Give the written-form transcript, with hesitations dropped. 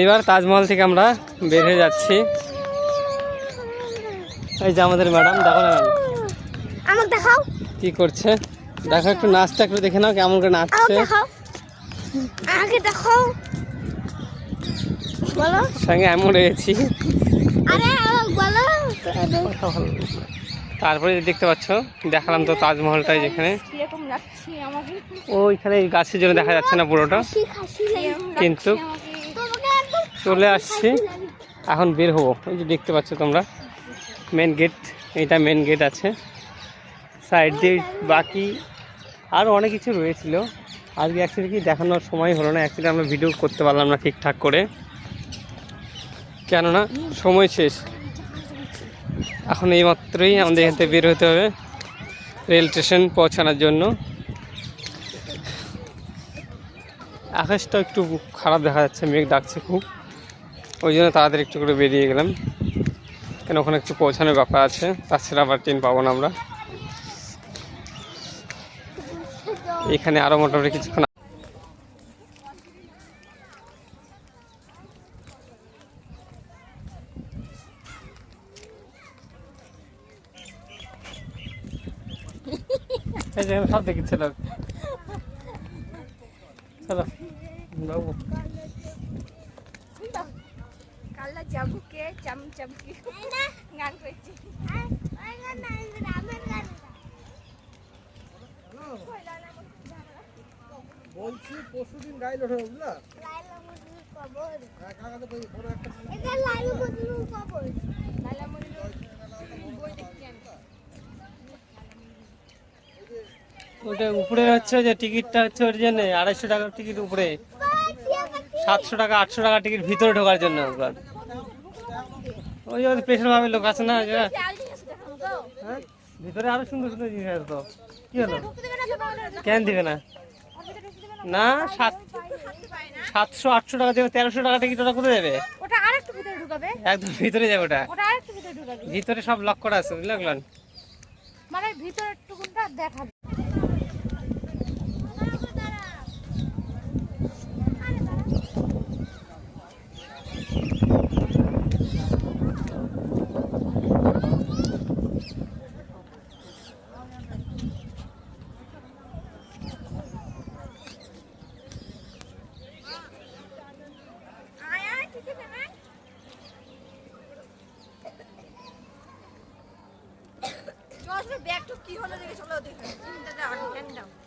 এইবার তাজমহল থেকে আমরা বের হয়ে যাচ্ছি। এই যে আমাদের ম্যাডাম, দেখো না আমাকে দেখাও কি করছে, দেখো একটু নাচটা একটু দেখে নাও কেমন করে নাচছে। আগে দেখাও, বলো সঙ্গে এমন রয়েছি। আরে বলো। তারপরে দেখতে পাচ্ছ, দেখালাম তো তাজমহলটাই, যেখানে ওইখানে গাছের জন্য দেখা যাচ্ছে না পুরোটা, কিন্তু চলে আসছি। এখন বের হবো। ওই যে দেখতে পাচ্ছ তোমরা মেন গেট, এইটা মেন গেট আছে। সাইড দিয়ে বাকি আরও অনেক কিছু রয়েছিল। আজকে অ্যাকচুয়ালি কি দেখানোর সময় হলো না, অ্যাকচুয়ালি আমরা ভিডিও করতে পারলাম না ঠিকঠাক করে, কেননা সময় শেষ। এখন এই মাত্রই আমাদের এখান থেকে বের হতে হবে রেল স্টেশন পৌঁছানোর জন্য। আকাশটা একটু খারাপ দেখা যাচ্ছে, মেঘ ডাকছে খুব, ওই জন্য তাড়াতাড়ি একটু করে বেরিয়ে গেলাম, কেন ওখানে একটু পৌঁছানোর ব্যাপার আছে, তাছাড়া আবার ট্রেন পাবো না আমরা। এখানে আরও মোটামুটি কিছুক্ষণ সব দেখেছিল। চলো বাবু, কাল্লা চাবুকে চামচামকি গান করছি। বলছি পরশুদিন গাইল ওঠে, বুঝলা? লাইলা মজনুর কবর, কাকাতে বড় একটা এটা লাইলা মজনুর কবর। লাইলা মজনুর বই দেখতে আমি। ওটা উপরে হচ্ছে যে টিকিটটা হচ্ছে ওর জন্য 250 টাকার টিকিট, উপরে 700 টাকা 800 টাকা টিকিট ভিতরে ঢোকার জন্য। ওই যে স্পেশাল ভাবে লোক আছে না, হ্যাঁ ভিতরে আরো সুন্দর সুন্দর জিনিস আছে। তো কি হলো, কেন দিবে না? না 700-800 টাকা দেবে, 1300 টাকা টিকিট ওটা কোথায় যাবে? ওটা আরেকটু ভিতরে ঢুকাবে, একদম ভিতরে যাবে ওটা, ওটা আরেকটু ভিতরে ঢুকাবে। ভিতরে সব লক করা আছে, বুঝলেন? মানে ভিতরের টুকুনটা দেখাবে। ব্যাগটা কি হলো দেখে চলো দেখে, দাও।